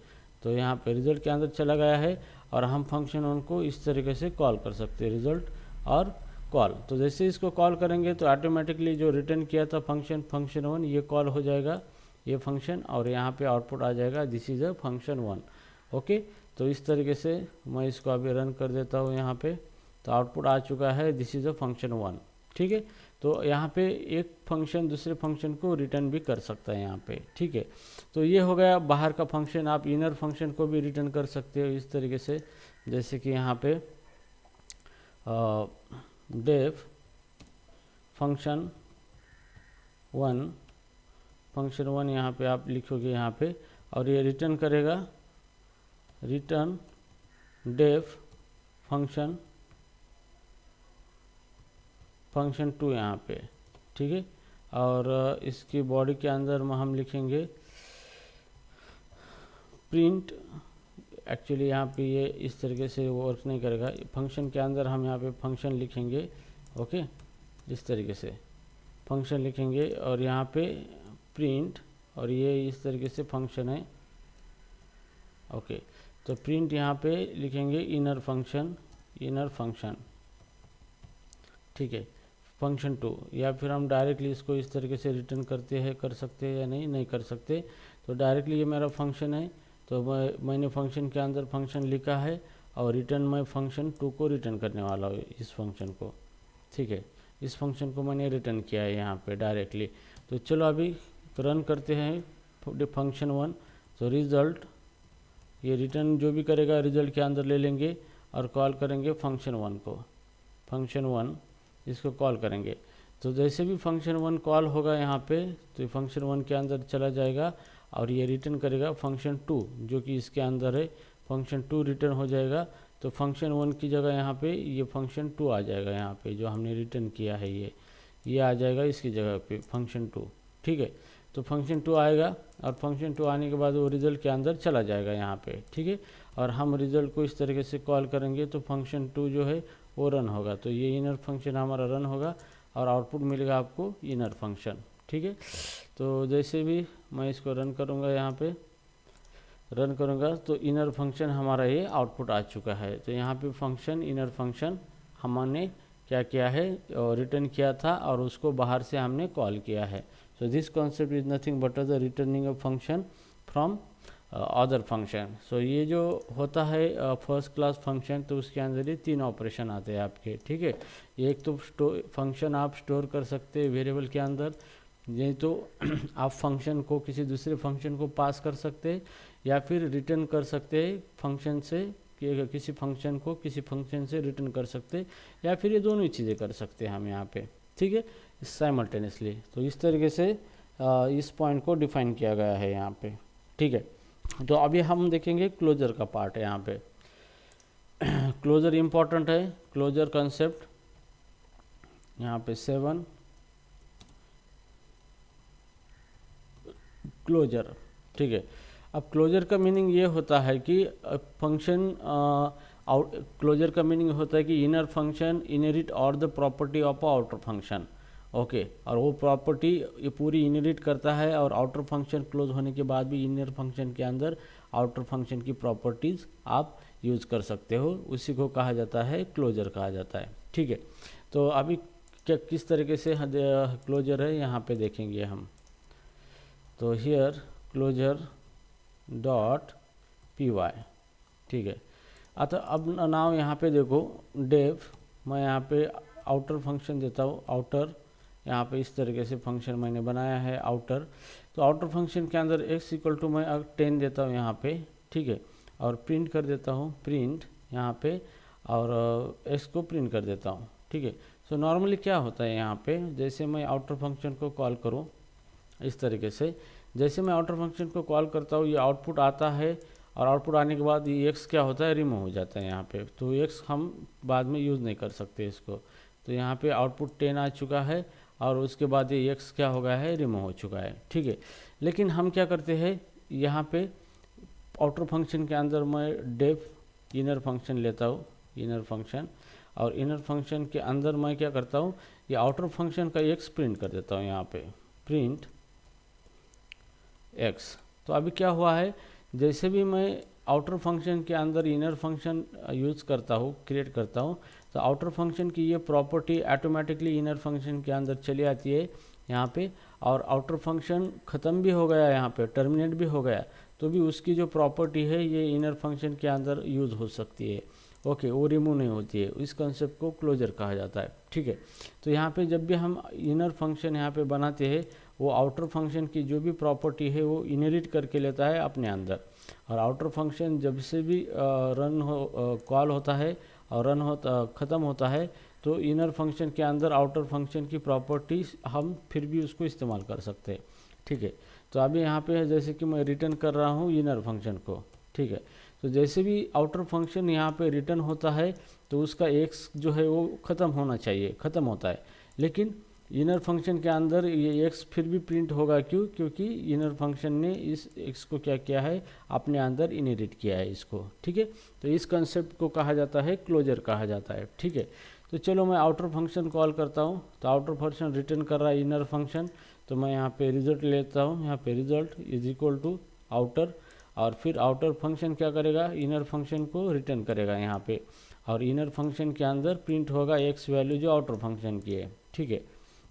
तो यहाँ पे रिजल्ट के अंदर चला गया है, और हम फंक्शन वन को इस तरीके से कॉल कर सकते हैं, रिजल्ट और कॉल। तो जैसे इसको कॉल करेंगे तो ऑटोमेटिकली जो रिटर्न किया था फंक्शन वन, ये कॉल हो जाएगा ये फंक्शन, और यहाँ पे आउटपुट आ जाएगा this is a function one, okay. तो इस तरीके से मैं इसको अभी रन कर देता हूँ यहाँ पे, तो आउटपुट आ चुका है this is a function one, ठीक है। तो यहाँ पे एक फंक्शन दूसरे फंक्शन को रिटर्न भी कर सकता है यहाँ पे, ठीक है। तो ये हो गया बाहर का फंक्शन। आप इनर फंक्शन को भी रिटर्न कर सकते हो इस तरीके से, जैसे कि यहाँ पे डेफ फंक्शन वन यहाँ पे आप लिखोगे यहाँ पे, और ये रिटर्न करेगा रिटर्न डेफ फंक्शन टू यहाँ पे, ठीक है। और इसकी बॉडी के अंदर में हम लिखेंगे प्रिंट एक्चुअली यहाँ पे ये इस तरीके से वर्क नहीं करेगा। फंक्शन के अंदर हम यहाँ पे फंक्शन लिखेंगे, ओके, इस तरीके से फंक्शन लिखेंगे और यहाँ पे प्रिंट, और ये इस तरीके से फंक्शन है, ओके। तो प्रिंट यहाँ पे लिखेंगे इनर फंक्शन, ठीक है, फंक्शन 2, या फिर हम डायरेक्टली इसको इस तरीके से रिटर्न कर सकते हैं या नहीं कर सकते। तो डायरेक्टली ये मेरा फंक्शन है, तो मैंने फंक्शन के अंदर फंक्शन लिखा है और रिटर्न मैं फंक्शन 2 को रिटर्न करने वाला हूँ, इस फंक्शन को, ठीक है, इस फंक्शन को मैंने रिटर्न किया है यहाँ पे डायरेक्टली। तो चलो अभी रन करते हैं फंक्शन 1। तो रिज़ल्ट ये रिटर्न जो भी करेगा रिजल्ट के अंदर ले लेंगे और कॉल करेंगे फंक्शन 1 को, फंक्शन 1 इसको कॉल करेंगे। तो जैसे भी फंक्शन 1 कॉल होगा यहाँ पे, तो फंक्शन 1 के अंदर चला जाएगा और ये रिटर्न करेगा फंक्शन 2 जो कि इसके अंदर है, फंक्शन 2 रिटर्न हो जाएगा। तो फंक्शन 1 की जगह यहाँ पे ये फंक्शन 2 आ जाएगा, यहाँ पे जो हमने रिटर्न किया है ये आ जाएगा इसकी जगह पे फंक्शन 2, ठीक है। तो फंक्शन 2 आएगा और फंक्शन 2 आने के बाद वो रिजल्ट के अंदर चला जाएगा यहाँ पे, ठीक है। और हम रिजल्ट को इस तरीके से कॉल करेंगे तो फंक्शन 2 जो है वो रन होगा। तो ये इनर फंक्शन हमारा रन होगा और आउटपुट मिलेगा आपको इनर फंक्शन, ठीक है। तो जैसे भी मैं इसको रन करूँगा, यहाँ पे रन करूँगा तो इनर फंक्शन हमारा ये आउटपुट आ चुका है। तो यहाँ पे फंक्शन इनर फंक्शन हमने क्या किया है, रिटर्न किया था और उसको बाहर से हमने कॉल किया है। So this concept is nothing but the returning a function from other function. So ये जो होता है फर्स्ट क्लास फंक्शन, तो उसके अंदर ये 3 ऑपरेशन आते हैं आपके, ठीक है। एक तो फंक्शन आप स्टोर कर सकते हैं वेरिएबल के अंदर, नहीं तो आप फंक्शन को किसी दूसरे फंक्शन को पास कर सकते हैं, या फिर रिटर्न कर सकते हैं फंक्शन से, किसी फंक्शन को किसी फंक्शन से रिटर्न कर सकते हैं, या फिर ये दोनों ही चीज़ें कर सकते हैं हम यहाँ पे, ठीक है, साइमल्टेनियसली। तो इस तरीके से इस पॉइंट को डिफाइन किया गया है यहाँ पे, ठीक है। तो अभी हम देखेंगे क्लोजर का पार्ट है यहाँ पे। क्लोजर इम्पॉर्टेंट है, क्लोजर कंसेप्ट यहाँ पे 7 क्लोजर, ठीक है। अब क्लोजर का मीनिंग ये होता है कि फंक्शन क्लोजर का मीनिंग होता है कि इनर फंक्शन इनहेरिट और the property of outer function, okay. और वो प्रॉपर्टी ये पूरी इनहेरिट करता है और आउटर फंक्शन क्लोज होने के बाद भी इनर फंक्शन के अंदर आउटर फंक्शन की प्रॉपर्टीज़ आप यूज़ कर सकते हो, उसी को कहा जाता है क्लोजर कहा जाता है, ठीक है। तो अभी क्या किस तरीके से क्लोजर है यहाँ पे देखेंगे हम। तो हियर क्लोजर डॉट py, ठीक है। अतः अब नाउ यहाँ पे देखो डेव, मैं यहाँ पे आउटर फंक्शन देता हूँ, आउटर यहाँ पे इस तरीके से फंक्शन मैंने बनाया है आउटर। तो आउटर फंक्शन के अंदर x इक्वल टू मैं 10 देता हूँ यहाँ पे, ठीक है, और प्रिंट कर देता हूँ प्रिंट यहाँ पे, और x को प्रिंट कर देता हूँ, ठीक है। सो नॉर्मली क्या होता है यहाँ पे, जैसे मैं आउटर फंक्शन को कॉल करूँ इस तरीके से, जैसे मैं आउटर फंक्शन को कॉल करता हूँ ये आउटपुट आता है, और आउटपुट आने के बाद ये x क्या होता है, रिमूव हो जाता है यहाँ पे। तो x हम बाद में यूज़ नहीं कर सकते इसको। तो यहाँ पे आउटपुट 10 आ चुका है और उसके बाद ये x क्या हो गया है, रिमूव हो चुका है, ठीक है। लेकिन हम क्या करते हैं यहाँ पे आउटर फंक्शन के अंदर मैं डेफ इनर फंक्शन लेता हूँ, इनर फंक्शन, और इनर फंक्शन के अंदर मैं क्या करता हूँ, ये आउटर फंक्शन का x प्रिंट कर देता हूँ यहाँ पे, प्रिंट x। तो अभी क्या हुआ है, जैसे भी मैं आउटर फंक्शन के अंदर इनर फंक्शन यूज़ करता हूँ, क्रिएट करता हूँ, तो आउटर फंक्शन की ये प्रॉपर्टी ऑटोमेटिकली इनर फंक्शन के अंदर चली आती है यहाँ पे, और आउटर फंक्शन ख़त्म भी हो गया यहाँ पे, टर्मिनेट भी हो गया, तो भी उसकी जो प्रॉपर्टी है ये इनर फंक्शन के अंदर यूज़ हो सकती है, ओके, वो रिमूव नहीं होती है। इस कंसेप्ट को क्लोजर कहा जाता है, ठीक है। तो यहाँ पे जब भी हम इनर फंक्शन यहाँ पे बनाते हैं, वो आउटर फंक्शन की जो भी प्रॉपर्टी है वो इनहेरिट करके लेता है अपने अंदर, और आउटर फंक्शन जब से भी कॉल होता है और रन होता ख़त्म होता है, तो इनर फंक्शन के अंदर आउटर फंक्शन की प्रॉपर्टीज हम फिर भी उसको इस्तेमाल कर सकते हैं, ठीक है। तो अभी यहाँ पे जैसे कि मैं रिटर्न कर रहा हूँ इनर फंक्शन को, ठीक है। तो जैसे भी आउटर फंक्शन यहाँ पे रिटर्न होता है तो उसका x जो है वो ख़त्म होना चाहिए, ख़त्म होता है, लेकिन इनर फंक्शन के अंदर ये x फिर भी प्रिंट होगा, क्यों? क्योंकि इनर फंक्शन ने इस x को क्या किया है, अपने अंदर इनहेरिट किया है इसको, ठीक है। तो इस कंसेप्ट को कहा जाता है क्लोजर कहा जाता है, ठीक है। तो चलो मैं आउटर फंक्शन कॉल करता हूँ। तो आउटर फंक्शन रिटर्न कर रहा है इनर फंक्शन, तो मैं यहाँ पे रिजल्ट लेता हूँ, यहाँ पे result is equal to outer, और फिर आउटर फंक्शन क्या करेगा, इनर फंक्शन को रिटर्न करेगा यहाँ पे, और इनर फंक्शन के अंदर प्रिंट होगा x वैल्यू जो आउटर फंक्शन की है, ठीक है।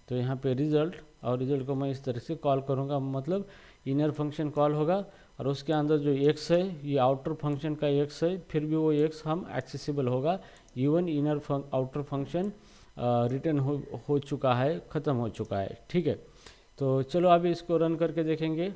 तो यहाँ पे रिजल्ट, और रिजल्ट को मैं इस तरह से कॉल करूँगा, मतलब इनर फंक्शन कॉल होगा और उसके अंदर जो x है ये आउटर फंक्शन का x है, फिर भी वो x हम एक्सेसिबल होगा, even inner outer function return हो चुका है, ख़त्म हो चुका है, ठीक है। तो चलो अभी इसको रन करके देखेंगे।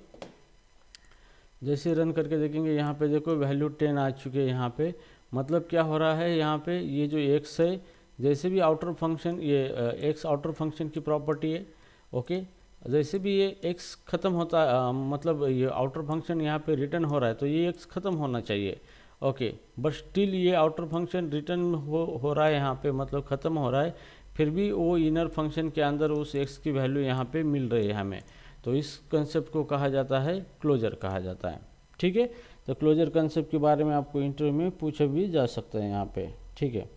जैसे रन करके देखेंगे, यहाँ पे देखो वैल्यू 10 आ चुके हैं यहाँ पे। मतलब क्या हो रहा है, यहाँ पे ये जो x है, जैसे भी आउटर फंक्शन, ये x आउटर फंक्शन की प्रॉपर्टी है, ओके। जैसे भी ये x ख़त्म होता है, मतलब ये आउटर फंक्शन यहाँ पे रिटर्न हो रहा है, तो ये x ख़त्म होना चाहिए, ओके। बट स्टिल ये आउटर फंक्शन रिटर्न हो रहा है यहाँ पे, मतलब ख़त्म हो रहा है, फिर भी वो इनर फंक्शन के अंदर उस x की वैल्यू यहाँ पे मिल रही है हमें। तो इस कंसेप्ट को कहा जाता है क्लोजर कहा जाता है, ठीक है। तो क्लोजर कंसेप्ट के बारे में आपको इंटरव्यू में पूछा भी जा सकता है यहाँ पे, ठीक है।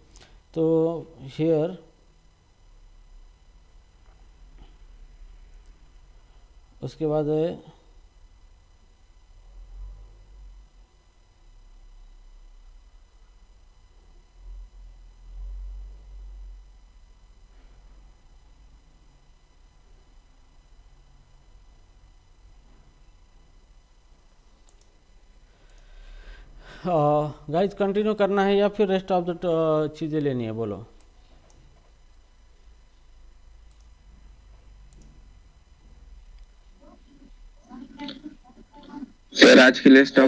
तो हियर उसके बाद है गाइज कंटिन्यू करना है या फिर रेस्ट ऑफ द चीज़ें लेनी है, बोलो। सर आज के लिए स्टॉप।